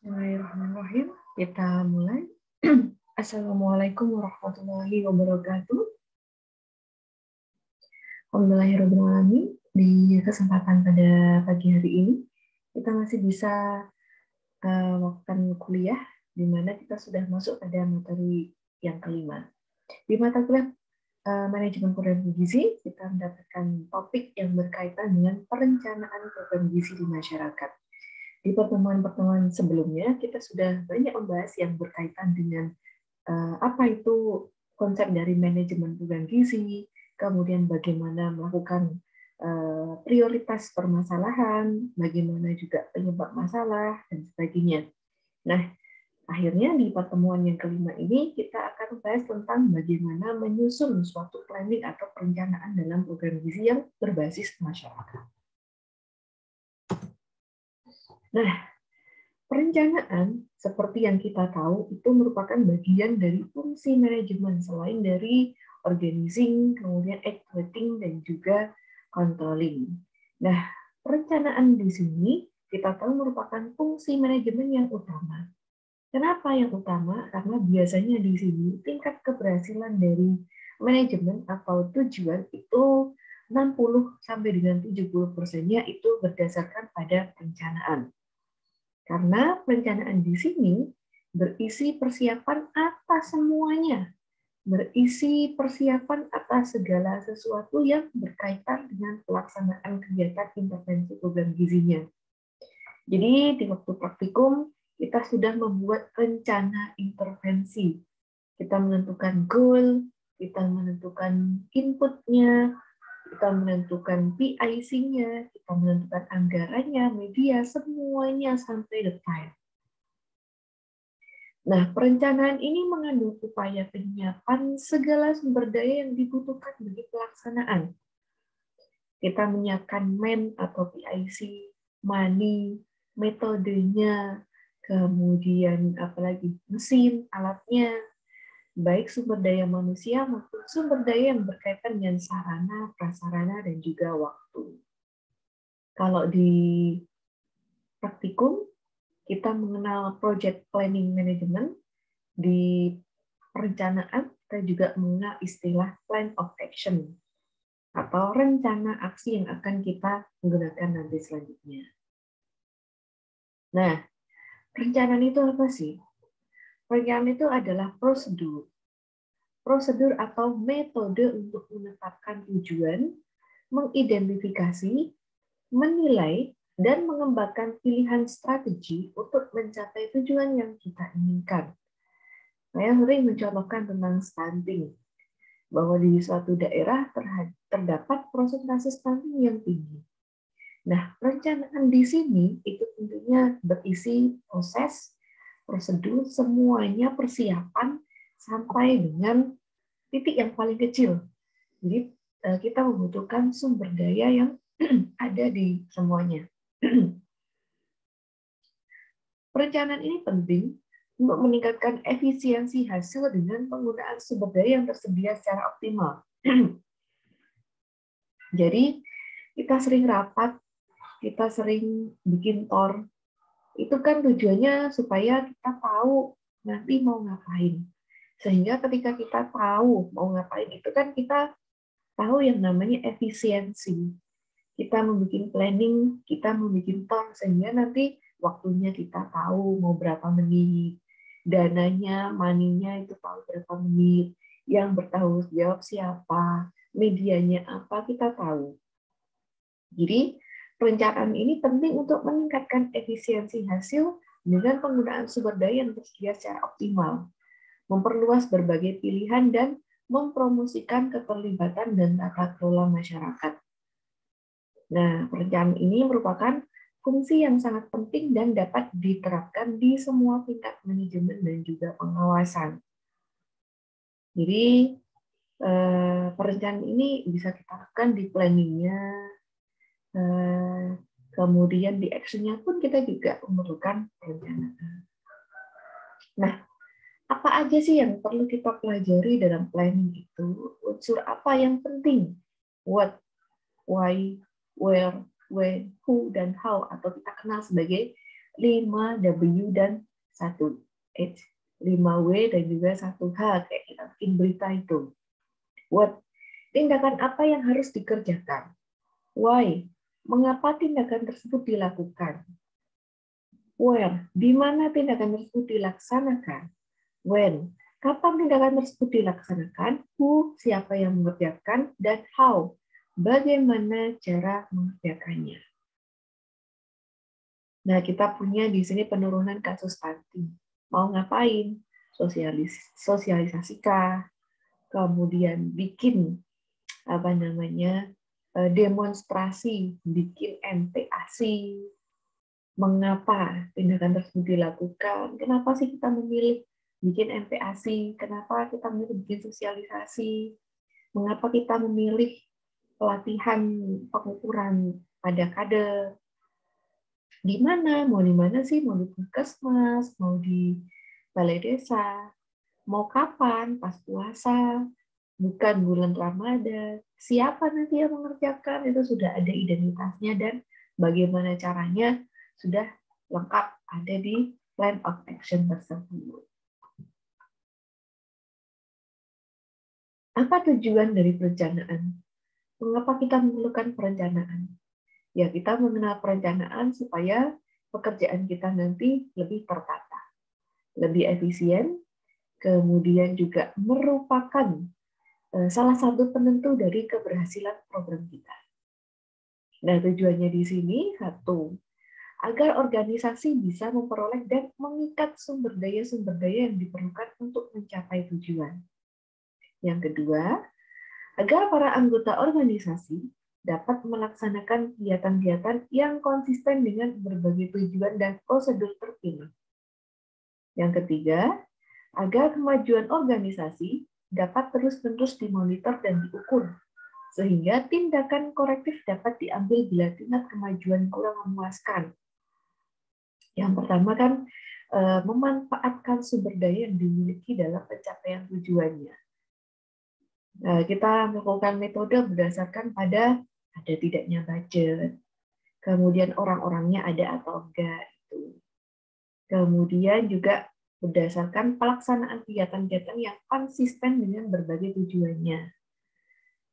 Bismillahirrahmanirrahim. Kita mulai. Assalamualaikum warahmatullahi wabarakatuh. Alhamdulillahirrahmanirrahim. Di kesempatan pada pagi hari ini, kita masih bisa melakukan kuliah, di mana kita sudah masuk pada materi yang kelima. Di mata kuliah Manajemen Program Gizi, kita mendapatkan topik yang berkaitan dengan perencanaan program gizi di masyarakat. Di pertemuan-pertemuan sebelumnya, kita sudah banyak membahas yang berkaitan dengan apa itu konsep dari manajemen program gizi, kemudian bagaimana melakukan prioritas permasalahan, bagaimana juga penyebab masalah, dan sebagainya. Nah, akhirnya di pertemuan yang kelima ini, kita akan bahas tentang bagaimana menyusun suatu planning atau perencanaan dalam program gizi yang berbasis masyarakat. Nah, perencanaan, seperti yang kita tahu, itu merupakan bagian dari fungsi manajemen selain dari organizing, kemudian executing, dan juga controlling. Nah, perencanaan di sini kita tahu merupakan fungsi manajemen yang utama. Kenapa yang utama? Karena biasanya di sini tingkat keberhasilan dari manajemen atau tujuan itu 60 sampai dengan 70%-nya itu berdasarkan pada perencanaan. Karena perencanaan di sini berisi persiapan atas semuanya, berisi persiapan atas segala sesuatu yang berkaitan dengan pelaksanaan kegiatan intervensi program gizinya. Jadi di waktu praktikum kita sudah membuat rencana intervensi. Kita menentukan goal, kita menentukan inputnya, kita menentukan PIC-nya, kita menentukan anggarannya, media, semuanya sampai detail. Nah, perencanaan ini mengandung upaya penyiapan segala sumber daya yang dibutuhkan bagi pelaksanaan. Kita menyiapkan man atau PIC, money, metodenya, kemudian apalagi mesin, alatnya, baik sumber daya manusia maupun sumber daya yang berkaitan dengan sarana, prasarana, dan juga waktu. Kalau di praktikum, kita mengenal project planning management, di perencanaan kita juga mengenal istilah plan of action, atau rencana aksi yang akan kita gunakan nanti selanjutnya. Nah, perencanaan itu apa sih? Perencanaan itu adalah prosedur. Prosedur atau metode untuk menetapkan tujuan, mengidentifikasi, menilai, dan mengembangkan pilihan strategi untuk mencapai tujuan yang kita inginkan. Saya sering mencontohkan tentang stunting, bahwa di suatu daerah terdapat persentase stunting yang tinggi. Nah, perencanaan di sini itu tentunya berisi proses, prosedur, semuanya persiapan sampai dengan titik yang paling kecil. Jadi kita membutuhkan sumber daya yang ada di semuanya. Perencanaan ini penting untuk meningkatkan efisiensi hasil dengan penggunaan sumber daya yang tersedia secara optimal. Jadi kita sering rapat, kita sering bikin TOR. Itu kan tujuannya supaya kita tahu nanti mau ngapain. Sehingga ketika kita tahu mau ngapain itu kan kita tahu yang namanya efisiensi. Kita membuat planning, kita membuat TOR, sehingga nanti waktunya kita tahu mau berapa menit, dananya, money-nya itu tahu berapa menit, yang bertanggung jawab siapa, medianya apa, kita tahu. Jadi, perencanaan ini penting untuk meningkatkan efisiensi hasil dengan penggunaan sumber daya yang tersedia secara optimal, memperluas berbagai pilihan, dan mempromosikan keterlibatan dan tata kelola masyarakat. Nah, perencanaan ini merupakan fungsi yang sangat penting dan dapat diterapkan di semua tingkat manajemen dan juga pengawasan. Jadi, perencanaan ini bisa kita lakukan di planning-nya, kemudian di action-nya pun kita juga memerlukan perencanaan. Nah, apa aja sih yang perlu kita pelajari dalam planning itu? Unsur apa yang penting? What, why, where, when, who, dan how, atau kita kenal sebagai 5W dan 1H. 5W dan juga 1H, kayak kita bikin berita itu. What? Tindakan apa yang harus dikerjakan? Why? Mengapa tindakan tersebut dilakukan? Where? Di mana tindakan tersebut dilaksanakan? When? Kapan tindakan tersebut dilaksanakan? Who? Siapa yang mengerjakan? Dan how? Bagaimana cara mengerjakannya? Nah, kita punya di sini penurunan kasus stunting. Mau ngapain? Sosialisasi kemudian bikin demonstrasi, bikin MPAC. Mengapa tindakan tersebut dilakukan? Kenapa sih kita memilih bikin MPAC? Kenapa kita memilih bikin sosialisasi? Mengapa kita memilih pelatihan pengukuran pada kader? Di mana? Mau di mana sih? Mau di puskesmas? Mau di balai desa? Mau kapan? Pas puasa? Bukan bulan Ramadan. Siapa nanti yang mengerjakan? Itu sudah ada identitasnya dan bagaimana caranya sudah lengkap ada di plan of action tersebut. Apa tujuan dari perencanaan? Mengapa kita memerlukan perencanaan? Ya, kita mengenal perencanaan supaya pekerjaan kita nanti lebih tertata, lebih efisien, kemudian juga merupakan salah satu penentu dari keberhasilan program kita. Nah, tujuannya di sini satu, agar organisasi bisa memperoleh dan mengikat sumber daya yang diperlukan untuk mencapai tujuan. Yang kedua, agar para anggota organisasi dapat melaksanakan kegiatan-kegiatan yang konsisten dengan berbagai tujuan dan prosedur terpilih. Yang ketiga, agar kemajuan organisasi dapat terus-menerus dimonitor dan diukur, sehingga tindakan korektif dapat diambil bila tingkat kemajuan kurang memuaskan. Yang pertama kan memanfaatkan sumber daya yang dimiliki dalam pencapaian tujuannya. Kita melakukan metode berdasarkan pada ada tidaknya budget, kemudian orang-orangnya ada atau enggak itu. Kemudian juga berdasarkan pelaksanaan kegiatan-kegiatan yang konsisten dengan berbagai tujuannya.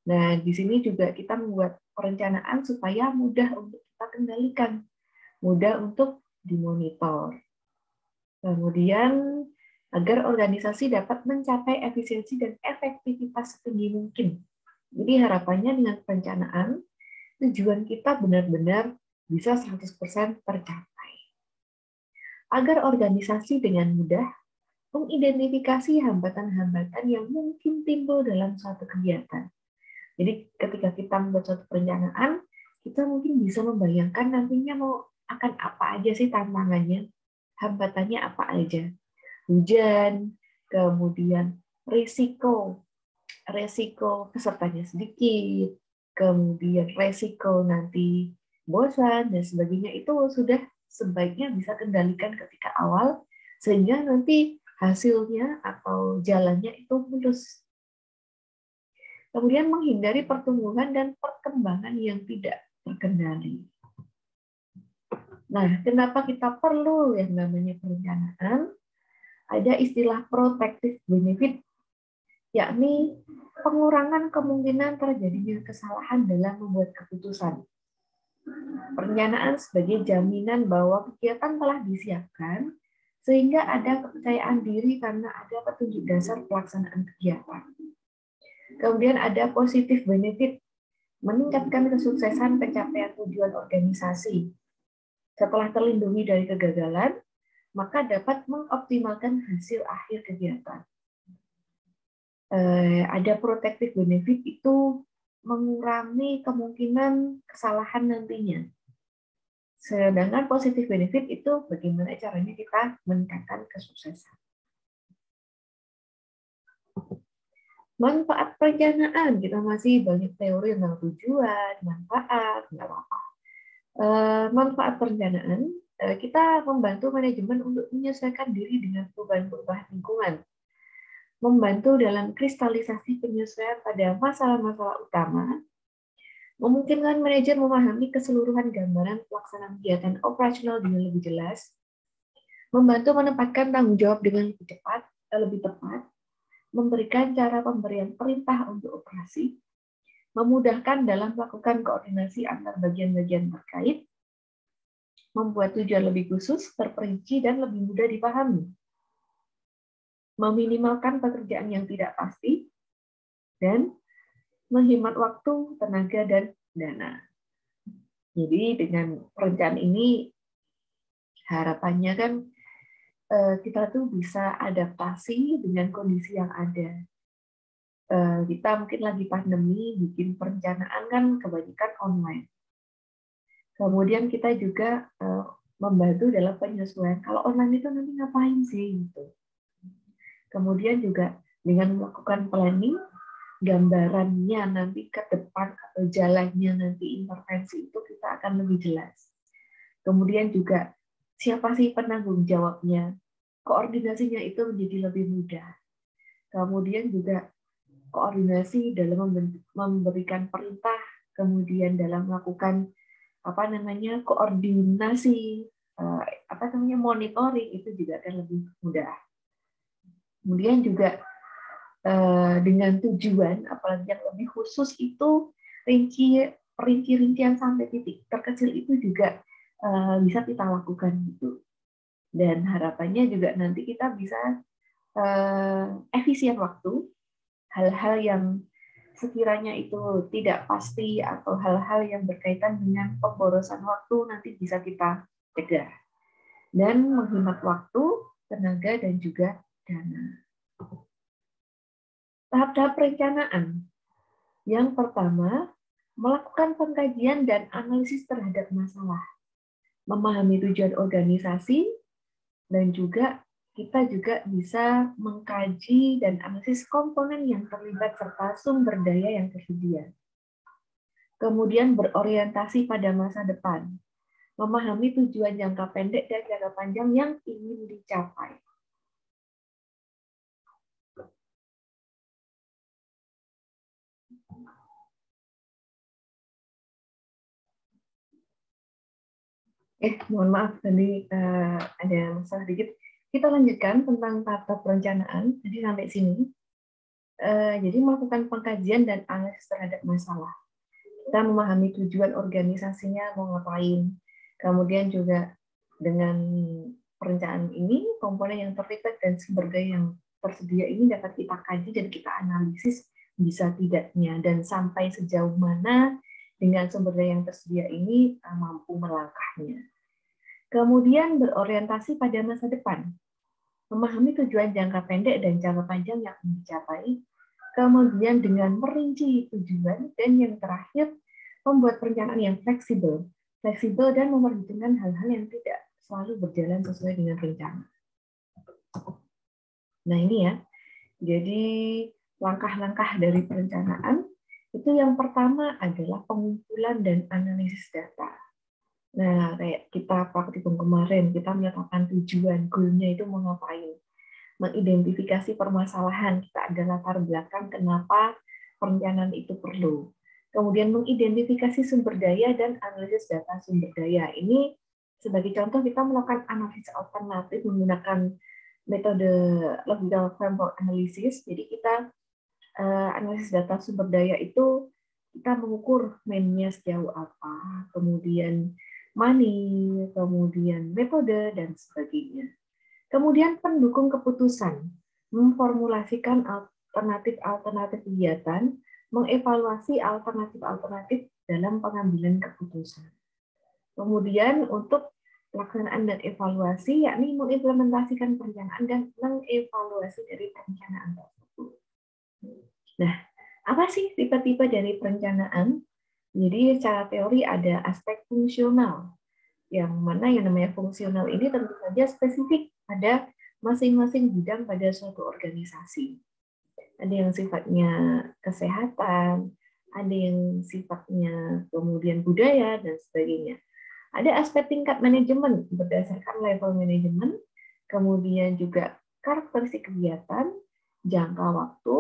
Nah, di sini juga kita membuat perencanaan supaya mudah untuk kita kendalikan, mudah untuk dimonitor. Kemudian, agar organisasi dapat mencapai efisiensi dan efektivitas setinggi mungkin. Jadi harapannya dengan perencanaan, tujuan kita benar-benar bisa 100% tercapai. Agar organisasi dengan mudah mengidentifikasi hambatan-hambatan yang mungkin timbul dalam suatu kegiatan. Jadi ketika kita membuat suatu perencanaan, kita mungkin bisa membayangkan nantinya mau akan apa aja sih tantangannya, hambatannya apa aja. Hujan, kemudian risiko pesertanya sedikit, kemudian risiko nanti bosan dan sebagainya, itu sudah sebaiknya bisa kendalikan ketika awal sehingga nanti hasilnya atau jalannya itu mulus. Kemudian menghindari pertumbuhan dan perkembangan yang tidak terkendali. Nah, kenapa kita perlu yang namanya perencanaan? Ada istilah protective benefit, yakni pengurangan kemungkinan terjadinya kesalahan dalam membuat keputusan. Perencanaan sebagai jaminan bahwa kegiatan telah disiapkan, sehingga ada kepercayaan diri karena ada petunjuk dasar pelaksanaan kegiatan. Kemudian ada positive benefit, meningkatkan kesuksesan pencapaian tujuan organisasi. Setelah terlindungi dari kegagalan, maka dapat mengoptimalkan hasil akhir kegiatan. Ada protective benefit, itu mengurangi kemungkinan kesalahan nantinya. Sedangkan positive benefit itu bagaimana caranya kita meningkatkan kesuksesan. Manfaat perencanaan, kita masih banyak teori tentang tujuan, manfaat, nggak apa-apa. Manfaat perencanaan, kita membantu manajemen untuk menyesuaikan diri dengan perubahan-perubahan lingkungan, membantu dalam kristalisasi penyesuaian pada masalah-masalah utama, Memungkinkan manajer memahami keseluruhan gambaran pelaksanaan kegiatan operasional dengan lebih jelas, membantu menempatkan tanggung jawab dengan lebih tepat, memberikan cara pemberian perintah untuk operasi, memudahkan dalam melakukan koordinasi antar bagian-bagian terkait, membuat tujuan lebih khusus, terperinci, dan lebih mudah dipahami, meminimalkan pekerjaan yang tidak pasti, dan menghemat waktu, tenaga, dan dana. Jadi dengan perencanaan ini harapannya kan kita tuh bisa adaptasi dengan kondisi yang ada. Kita mungkin lagi pandemi, bikin perencanaan kan kebanyakan online. Kemudian kita juga membantu dalam penyesuaian. Kalau online itu nanti ngapain sih gitu. Kemudian juga dengan melakukan planning, gambarannya nanti ke depan atau jalannya nanti intervensi itu kita akan lebih jelas. Kemudian juga siapa sih penanggung jawabnya? Koordinasinya itu menjadi lebih mudah. Kemudian juga koordinasi dalam memberikan perintah, kemudian dalam melakukan koordinasi, monitoring itu juga akan lebih mudah. Kemudian juga dengan tujuan, apalagi yang lebih khusus itu rincian sampai titik terkecil itu juga bisa kita lakukan gitu. Dan harapannya juga nanti kita bisa efisien waktu, hal-hal yang sekiranya itu tidak pasti atau hal-hal yang berkaitan dengan pemborosan waktu nanti bisa kita cegah. Dan menghemat waktu, tenaga, dan juga dana. Tahap-tahap perencanaan. Yang pertama, melakukan pengkajian dan analisis terhadap masalah. Memahami tujuan organisasi, dan juga kita juga bisa mengkaji dan analisis komponen yang terlibat serta sumber daya yang tersedia. Kemudian berorientasi pada masa depan. Memahami tujuan jangka pendek dan jangka panjang yang ingin dicapai. Mohon maaf, tadi ada masalah dikit. Kita lanjutkan tentang tahap perencanaan. Jadi sampai sini. Jadi melakukan pengkajian dan analisis terhadap masalah. Kita memahami tujuan organisasinya mau ngapain. Kemudian juga dengan perencanaan ini, komponen yang terlibat dan sumber daya yang tersedia ini dapat kita kaji dan kita analisis bisa tidaknya, dan sampai sejauh mana dengan sumber daya yang tersedia ini mampu melangkahnya. Kemudian berorientasi pada masa depan, memahami tujuan jangka pendek dan jangka panjang yang ingin dicapai, kemudian dengan merinci tujuan, dan yang terakhir membuat perencanaan yang fleksibel dan memperhitungkan hal-hal yang tidak selalu berjalan sesuai dengan rencana. Nah ini ya, jadi langkah-langkah dari perencanaan itu yang pertama adalah pengumpulan dan analisis data. Nah, kayak kita praktikum kemarin, kita menetapkan tujuan, goal-nya itu mau ngapain. Mengidentifikasi permasalahan, kita ada latar belakang kenapa perencanaan itu perlu. Kemudian mengidentifikasi sumber daya dan analisis data sumber daya. Ini sebagai contoh kita melakukan analisis alternatif menggunakan metode logical framework analysis. Jadi kita analisis data sumber daya itu kita mengukur main-nya sejauh apa, kemudian money, kemudian metode, dan sebagainya. Kemudian pendukung keputusan, memformulasikan alternatif-alternatif kegiatan, mengevaluasi alternatif-alternatif dalam pengambilan keputusan. Kemudian untuk pelaksanaan dan evaluasi, yakni mengimplementasikan perencanaan dan mengevaluasi dari perencanaan tersebut. Nah, apa sih tipe-tipe dari perencanaan? Jadi secara teori ada aspek fungsional, yang mana yang namanya fungsional ini tentu saja spesifik pada masing-masing bidang pada suatu organisasi. Ada yang sifatnya kesehatan, ada yang sifatnya kemudian budaya, dan sebagainya. Ada aspek tingkat manajemen berdasarkan level manajemen, kemudian juga karakteristik kegiatan, jangka waktu,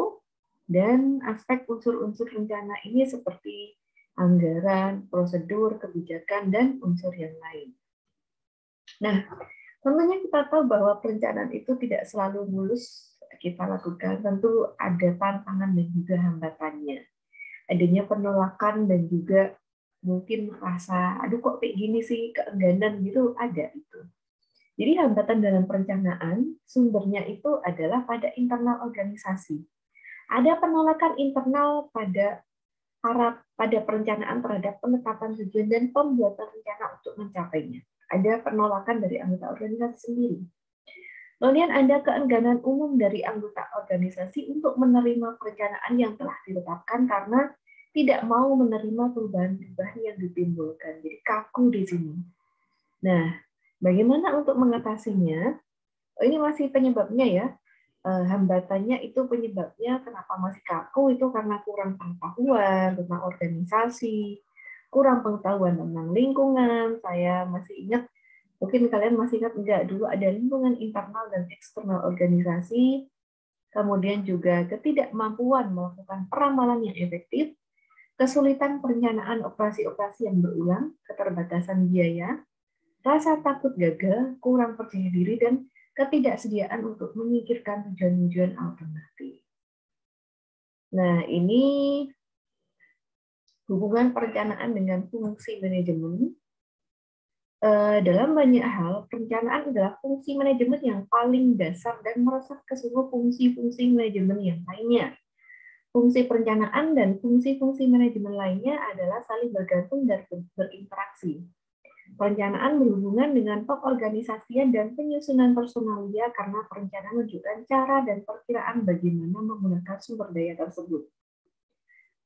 dan aspek unsur-unsur rencana ini seperti anggaran, prosedur, kebijakan, dan unsur yang lain. Nah, tentunya kita tahu bahwa perencanaan itu tidak selalu mulus kita lakukan, tentu ada tantangan dan juga hambatannya. Adanya penolakan dan juga mungkin rasa, aduh kok kayak gini sih, keengganan gitu, ada itu. Jadi hambatan dalam perencanaan, sumbernya itu adalah pada internal organisasi. Ada penolakan internal pada perencanaan terhadap penetapan tujuan dan pembuatan rencana untuk mencapainya. Ada penolakan dari anggota organisasi sendiri. Kemudian ada keengganan umum dari anggota organisasi untuk menerima perencanaan yang telah ditetapkan karena tidak mau menerima perubahan-perubahan yang ditimbulkan. Jadi kaku di sini. Nah, bagaimana untuk mengatasinya? Ini masih penyebabnya ya. Hambatannya itu penyebabnya kenapa masih kaku itu karena kurang pengetahuan tentang organisasi, kurang pengetahuan tentang lingkungan. Saya masih ingat, mungkin kalian masih ingat enggak, dulu ada lingkungan internal dan eksternal organisasi, kemudian juga ketidakmampuan melakukan peramalan yang efektif, kesulitan perencanaan operasi-operasi yang berulang, keterbatasan biaya, rasa takut gagal, kurang percaya diri, dan ketidaksediaan untuk memikirkan tujuan-tujuan alternatif. Nah, ini hubungan perencanaan dengan fungsi manajemen. Dalam banyak hal, perencanaan adalah fungsi manajemen yang paling dasar dan meresap ke seluruh fungsi-fungsi manajemen yang lainnya. Fungsi perencanaan dan fungsi-fungsi manajemen lainnya adalah saling bergantung dan berinteraksi. Perencanaan berhubungan dengan pengorganisasian dan penyusunan personalia karena perencanaan menunjukkan cara dan perkiraan bagaimana menggunakan sumber daya tersebut.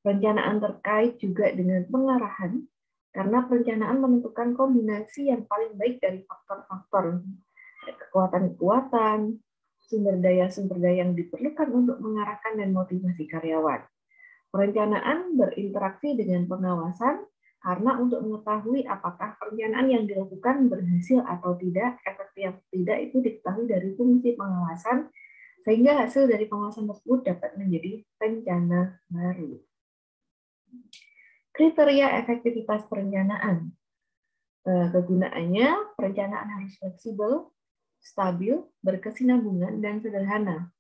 Perencanaan terkait juga dengan pengarahan karena perencanaan menentukan kombinasi yang paling baik dari faktor-faktor kekuatan-kekuatan, sumber daya yang diperlukan untuk mengarahkan dan motivasi karyawan. Perencanaan berinteraksi dengan pengawasan karena untuk mengetahui apakah perencanaan yang dilakukan berhasil atau tidak, efektif atau tidak, itu diketahui dari fungsi pengawasan, sehingga hasil dari pengawasan tersebut dapat menjadi rencana baru. Kriteria efektivitas perencanaan. Kegunaannya, perencanaan harus fleksibel, stabil, berkesinambungan, dan sederhana.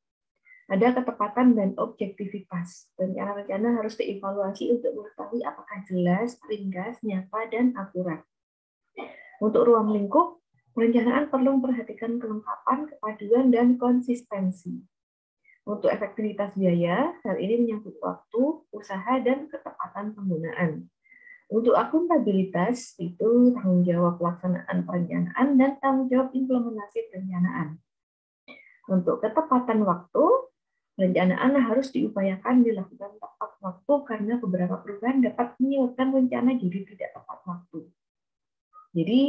Ada ketepatan dan objektivitas. Rencana-rencana harus dievaluasi untuk mengetahui apakah jelas, ringkas, nyata, dan akurat. Untuk ruang lingkup, perencanaan perlu memperhatikan kelengkapan, kepaduan, dan konsistensi. Untuk efektivitas biaya, hal ini menyangkut waktu, usaha, dan ketepatan penggunaan. Untuk akuntabilitas, itu tanggung jawab pelaksanaan perencanaan dan tanggung jawab implementasi perencanaan. Untuk ketepatan waktu, perencanaan harus diupayakan dilakukan tepat waktu karena beberapa perubahan dapat menyebabkan rencana jadi tidak tepat waktu. Jadi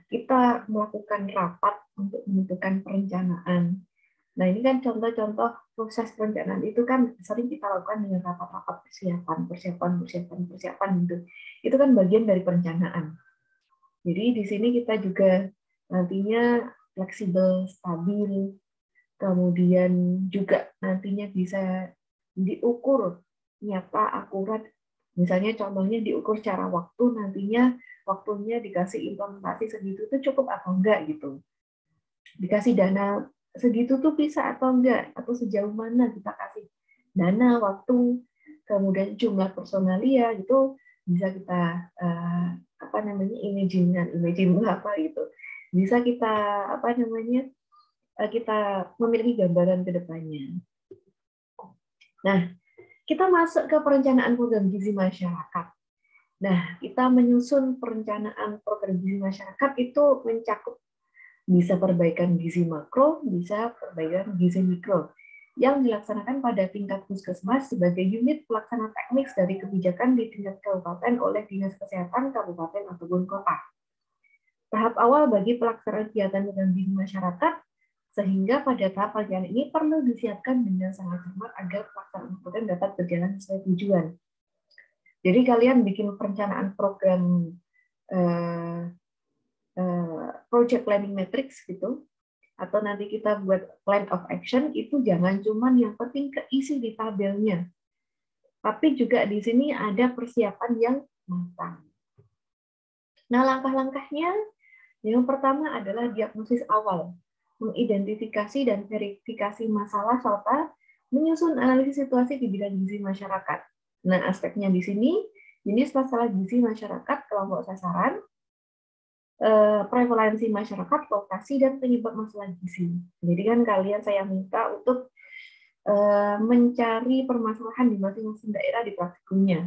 kita melakukan rapat untuk menentukan perencanaan. Nah, ini kan contoh-contoh proses perencanaan itu kan sering kita lakukan dengan rapat-rapat persiapan gitu. Itu kan bagian dari perencanaan. Jadi di sini kita juga nantinya fleksibel, stabil, kemudian juga nantinya bisa diukur nyata, akurat. Misalnya contohnya diukur secara waktu, nantinya waktunya dikasih implementasi segitu itu cukup atau enggak gitu. Dikasih dana segitu tuh bisa atau enggak, atau sejauh mana kita kasih dana, waktu, kemudian jumlah personalia gitu bisa kita imagine apa gitu. Bisa kita kita memiliki gambaran ke depannya. Nah, kita masuk ke perencanaan program gizi masyarakat. Nah, kita menyusun perencanaan program gizi masyarakat itu mencakup bisa perbaikan gizi makro, bisa perbaikan gizi mikro, yang dilaksanakan pada tingkat puskesmas sebagai unit pelaksana teknis dari kebijakan di tingkat kabupaten oleh Dinas Kesehatan Kabupaten ataupun kota. Tahap awal bagi pelaksanaan kegiatan program gizi masyarakat, sehingga pada tahap perencanaan ini perlu disiapkan dengan sangat cermat agar pelaksanaan program dapat berjalan sesuai tujuan. Jadi kalian bikin perencanaan program project planning matrix gitu, atau nanti kita buat plan of action, itu jangan cuman yang penting keisi di tabelnya. Tapi juga di sini ada persiapan yang matang. Nah, langkah-langkahnya yang pertama adalah diagnosis awal, mengidentifikasi dan verifikasi masalah serta menyusun analisis situasi di bidang gizi masyarakat. Nah, aspeknya di sini jenis masalah gizi masyarakat, kelompok sasaran, prevalensi masyarakat, lokasi, dan penyebab masalah gizi. Jadi kan kalian saya minta untuk mencari permasalahan di masing-masing daerah di praktikumnya.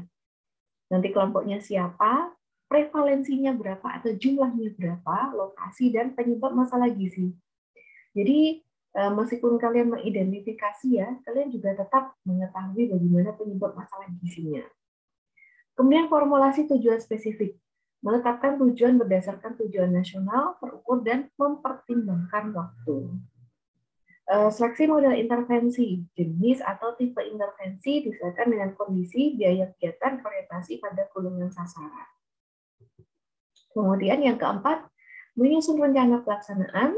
Nanti kelompoknya siapa, prevalensinya berapa atau jumlahnya berapa, lokasi, dan penyebab masalah gizi. Jadi meskipun kalian mengidentifikasi ya, kalian juga tetap mengetahui bagaimana penyebab masalah gizinya. Kemudian formulasi tujuan spesifik. Menetapkan tujuan berdasarkan tujuan nasional, terukur, dan mempertimbangkan waktu. Seleksi model intervensi, jenis atau tipe intervensi disesuaikan dengan kondisi, biaya kegiatan, orientasi pada golongan sasaran. Kemudian yang keempat, menyusun rencana pelaksanaan,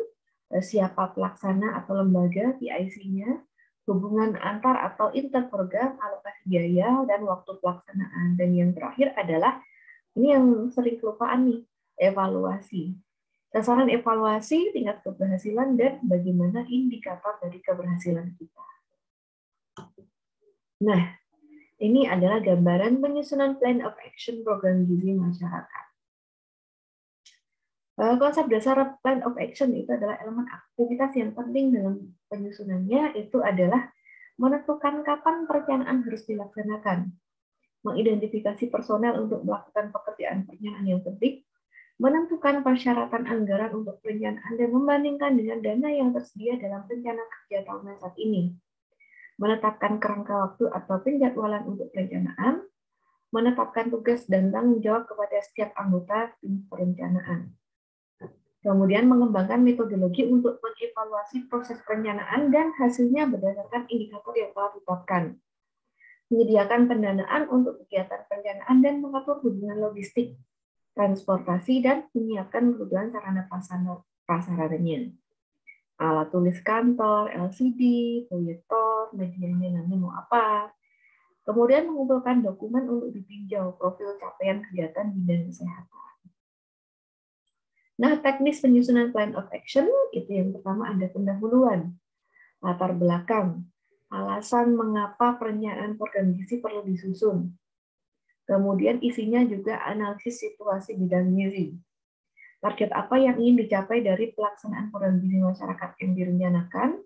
siapa pelaksana atau lembaga PIC-nya, hubungan antar atau interprogram, alokasi biaya, dan waktu pelaksanaan. Dan yang terakhir adalah, ini yang sering kelupaan nih, evaluasi. Sasaran evaluasi, tingkat keberhasilan, dan bagaimana indikator dari keberhasilan kita. Nah, ini adalah gambaran penyusunan Plan of Action Program Gizi Masyarakat. Konsep dasar Plan of Action itu adalah elemen aktivitas yang penting dalam penyusunannya, itu adalah menentukan kapan perencanaan harus dilaksanakan, mengidentifikasi personel untuk melakukan pekerjaan perencanaan yang penting, menentukan persyaratan anggaran untuk perencanaan dan membandingkan dengan dana yang tersedia dalam rencana kerja tahunan saat ini, menetapkan kerangka waktu atau penjadwalan untuk perencanaan, menetapkan tugas dan tanggung jawab kepada setiap anggota tim perencanaan. Kemudian mengembangkan metodologi untuk mengevaluasi proses perencanaan dan hasilnya berdasarkan indikator yang telah ditetapkan. Menyediakan pendanaan untuk kegiatan perencanaan dan mengatur hubungan logistik, transportasi, dan menyiapkan kebutuhan sarana prasarananya. Alat tulis kantor, LCD, proyektor, medianya nanti mau apa. Kemudian mengumpulkan dokumen untuk ditinjau profil capaian kegiatan bidang kesehatan. Nah, teknis penyusunan Plan of Action, itu yang pertama ada pendahuluan, latar belakang, alasan mengapa perencanaan program gizi perlu disusun. Kemudian isinya juga analisis situasi bidang gizi. Target apa yang ingin dicapai dari pelaksanaan program gizi masyarakat yang direncanakan.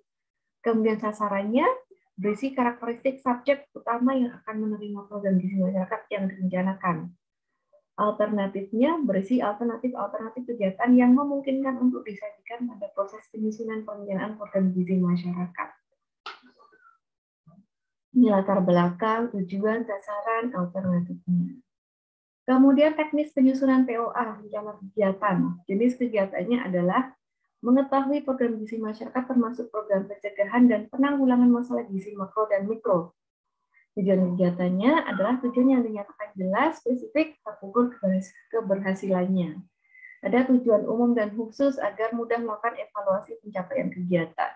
Kemudian sasarannya, berisi karakteristik subjek utama yang akan menerima program gizi masyarakat yang direncanakan. Alternatifnya, berisi alternatif kegiatan yang memungkinkan untuk disajikan pada proses penyusunan perencanaan program gizi masyarakat. Ini latar belakang, tujuan, sasaran, alternatifnya. Kemudian teknis penyusunan POA, rencana kegiatan. Jenis kegiatannya adalah mengetahui program gizi masyarakat termasuk program pencegahan dan penanggulangan masalah gizi makro dan mikro. Tujuan kegiatannya adalah tujuan yang dinyatakan jelas, spesifik, terukur keberhasilannya. Ada tujuan umum dan khusus agar mudah melakukan evaluasi pencapaian kegiatan.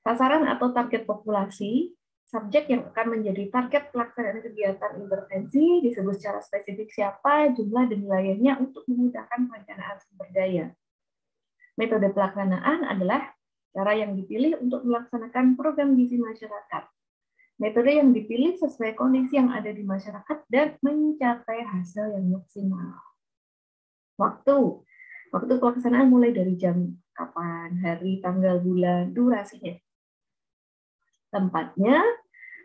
Sasaran atau target populasi, subjek yang akan menjadi target pelaksanaan kegiatan intervensi disebut secara spesifik siapa, jumlah, dan wilayahnya untuk memudahkan perencanaan sumber daya. Metode pelaksanaan adalah cara yang dipilih untuk melaksanakan program gizi masyarakat. Metode yang dipilih sesuai kondisi yang ada di masyarakat dan mencapai hasil yang maksimal. Waktu pelaksanaan mulai dari jam kapan, hari, tanggal, bulan, durasinya. Tempatnya,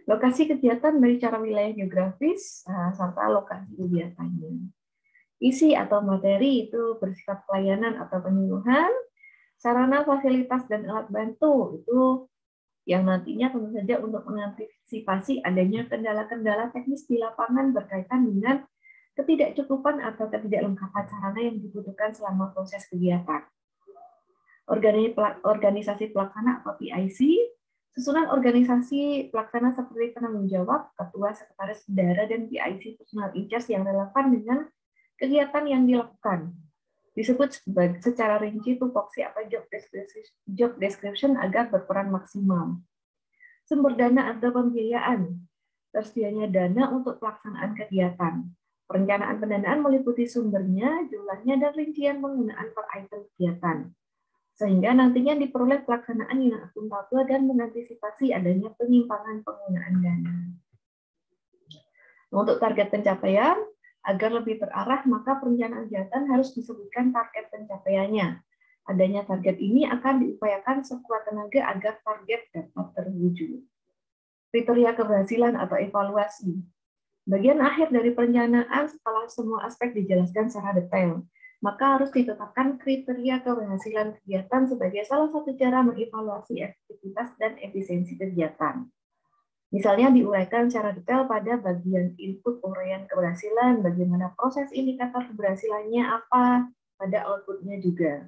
lokasi kegiatan dari cara wilayah geografis, serta lokasi kegiatannya. Isi atau materi itu bersifat pelayanan atau penyuluhan, sarana, fasilitas, dan alat bantu itu yang nantinya tentu saja untuk mengantisipasi adanya kendala-kendala teknis di lapangan berkaitan dengan ketidakcukupan atau ketidaklengkapan sarana yang dibutuhkan selama proses kegiatan. Organisasi pelaksana atau PIC, susunan organisasi pelaksana seperti penanggung jawab, ketua, sekretaris bendahara, dan PIC personal in charge yang relevan dengan kegiatan yang dilakukan. Disebut secara rinci tupoksi apa job description agar berperan maksimal. Sumber dana atau pembiayaan. tersedianya dana untuk pelaksanaan kegiatan. Perencanaan pendanaan meliputi sumbernya, jumlahnya, dan rincian penggunaan per item kegiatan. Sehingga nantinya diperoleh pelaksanaan yang akuntabel dan mengantisipasi adanya penyimpangan penggunaan dana. Untuk target pencapaian, agar lebih terarah, maka perencanaan kegiatan harus disebutkan target pencapaiannya. Adanya target ini akan diupayakan sekuat tenaga agar target dapat terwujud. Kriteria keberhasilan atau evaluasi. Bagian akhir dari perencanaan setelah semua aspek dijelaskan secara detail, maka harus ditetapkan kriteria keberhasilan kegiatan sebagai salah satu cara mengevaluasi efektivitas dan efisiensi kegiatan. Misalnya diuraikan secara detail pada bagian input uraian keberhasilan, bagaimana proses indikator keberhasilannya apa, pada outputnya juga.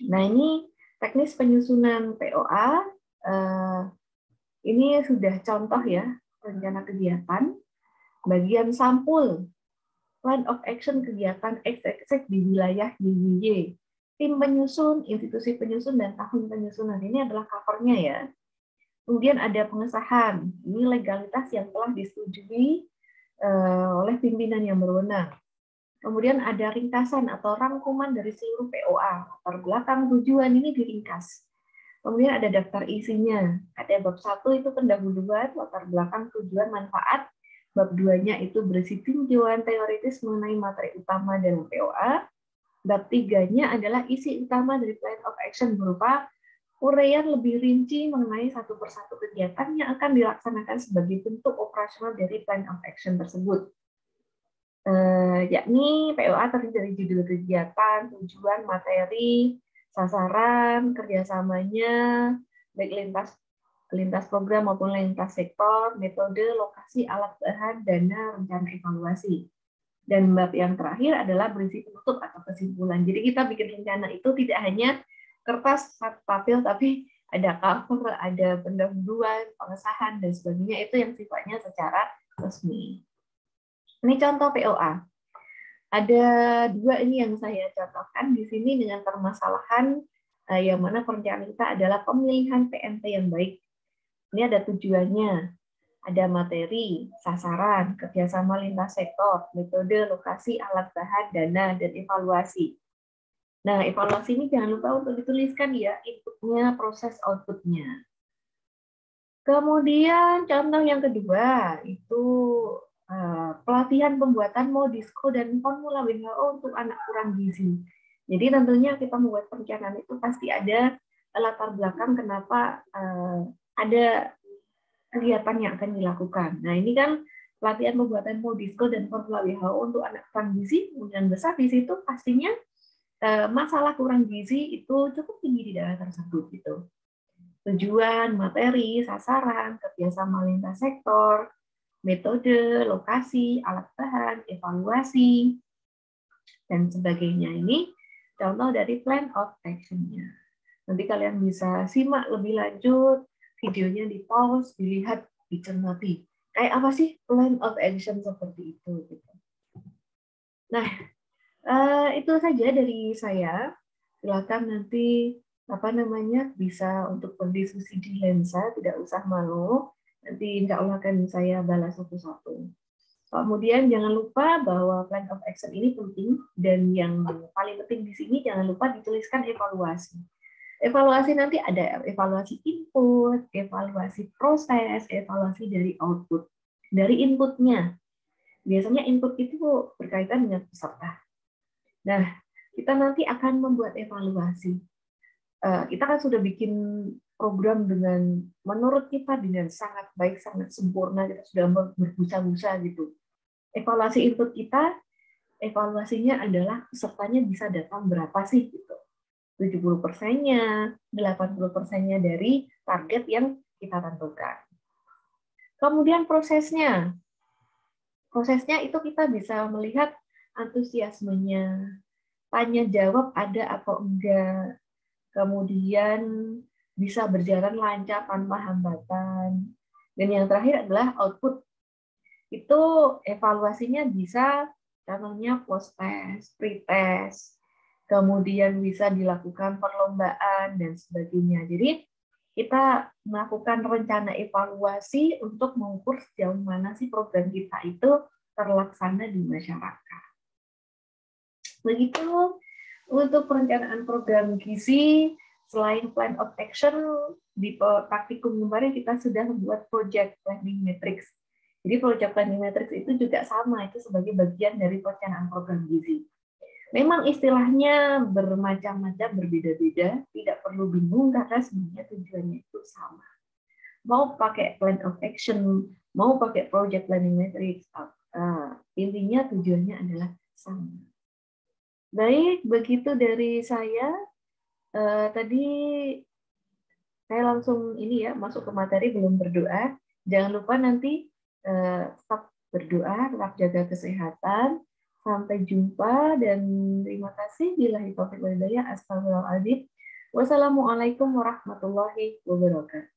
Nah, ini teknis penyusunan POA. Ini sudah contoh ya, rencana kegiatan. Bagian sampul, plan of action kegiatan XXX di wilayah YYY. Tim penyusun, institusi penyusun, dan tahun penyusunan. Ini adalah covernya ya. Kemudian ada pengesahan. Ini legalitas yang telah disetujui oleh pimpinan yang berwenang. Kemudian ada ringkasan atau rangkuman dari seluruh POA. Latar belakang tujuan ini diringkas. Kemudian ada daftar isinya. Ada bab 1 itu pendahuluan, latar belakang tujuan manfaat. Bab 2-nya itu berisi tinjauan teoritis mengenai materi utama dalam POA. Bab 3-nya adalah isi utama dari plan of action berupa uraian lebih rinci mengenai satu persatu kegiatan yang akan dilaksanakan sebagai bentuk operasional dari plan of action tersebut. Yakni POA terdiri dari judul kegiatan, tujuan, materi, sasaran, kerjasamanya, baik lintas program maupun lintas sektor, metode, lokasi, alat bahan, dana, rencana evaluasi. Dan bab yang terakhir adalah berisi penutup atau kesimpulan. Jadi kita bikin rencana itu tidak hanya kertas, papel, tapi ada cover, ada pendahuluan, pengesahan, dan sebagainya. Itu yang sifatnya secara resmi. Ini contoh POA. Ada 2 ini yang saya contohkan di sini dengan permasalahan yang mana perencanaan kita adalah pemilihan PNT yang baik. Ini ada tujuannya, ada materi, sasaran, kerjasama lintas sektor, metode, lokasi, alat bahan, dana, dan evaluasi. Nah, evaluasi ini jangan lupa untuk dituliskan ya, inputnya, proses outputnya. Kemudian contoh yang kedua itu pelatihan pembuatan Modisco dan formula WHO untuk anak kurang gizi. Jadi tentunya kita membuat perencanaan itu pasti ada latar belakang kenapa ada kegiatan yang akan dilakukan. Nah, ini kan pelatihan pembuatan Modisco dan formula WHO untuk anak kurang gizi, kemungkinan besar di situ pastinya masalah kurang gizi itu cukup tinggi di daerah tersebut gitu. Tujuan, materi, sasaran, kerjasama lintas sektor, metode, lokasi, alat bahan, evaluasi, dan sebagainya. Ini contoh dari plan of action-nya. Nanti kalian bisa simak lebih lanjut, videonya di pause, dilihat, dicermati. Kayak apa sih plan of action seperti itu? Nah, itu saja dari saya. Silakan nanti bisa untuk berdiskusi di Lensa, tidak usah malu. Nanti insya Allah akan saya balas satu-satu. Kemudian jangan lupa bahwa plan of action ini penting, dan yang paling penting di sini jangan lupa dituliskan evaluasi. Evaluasi nanti ada evaluasi input, evaluasi proses, evaluasi dari output. Dari inputnya, biasanya input itu berkaitan dengan peserta. Nah, kita nanti akan membuat evaluasi. Kita kan sudah bikin program dengan, menurut kita dengan sangat baik, sangat sempurna, kita sudah berbusa-busa gitu. Evaluasi input kita, evaluasinya adalah pesertanya bisa datang berapa sih gitu. 70%-nya, 80%-nya dari target yang kita tentukan. Kemudian prosesnya itu kita bisa melihat antusiasmenya, tanya jawab ada atau enggak, kemudian bisa berjalan lancar tanpa hambatan, dan yang terakhir adalah output. Itu evaluasinya bisa contohnya post-test, pre-test, kemudian bisa dilakukan perlombaan, dan sebagainya. Jadi kita melakukan rencana evaluasi untuk mengukur sejauh mana sih program kita itu terlaksana di masyarakat. Begitu untuk perencanaan program gizi, selain plan of action, di praktikum kemarin kita sudah membuat project planning matrix. Jadi project planning matrix itu juga sama, itu sebagai bagian dari perencanaan program gizi. Memang istilahnya bermacam-macam, berbeda-beda, tidak perlu bingung karena sebenarnya tujuannya itu sama. Mau pakai plan of action, mau pakai project planning matrix, intinya tujuannya adalah sama. Baik, begitu dari saya. Tadi saya langsung ini ya masuk ke materi, belum berdoa. Jangan lupa nanti tetap berdoa, tetap jaga kesehatan. Sampai jumpa dan terima kasih. Billahi taufiq wal hidayah. Astagfirullahaladzim. Wassalamualaikum warahmatullahi wabarakatuh.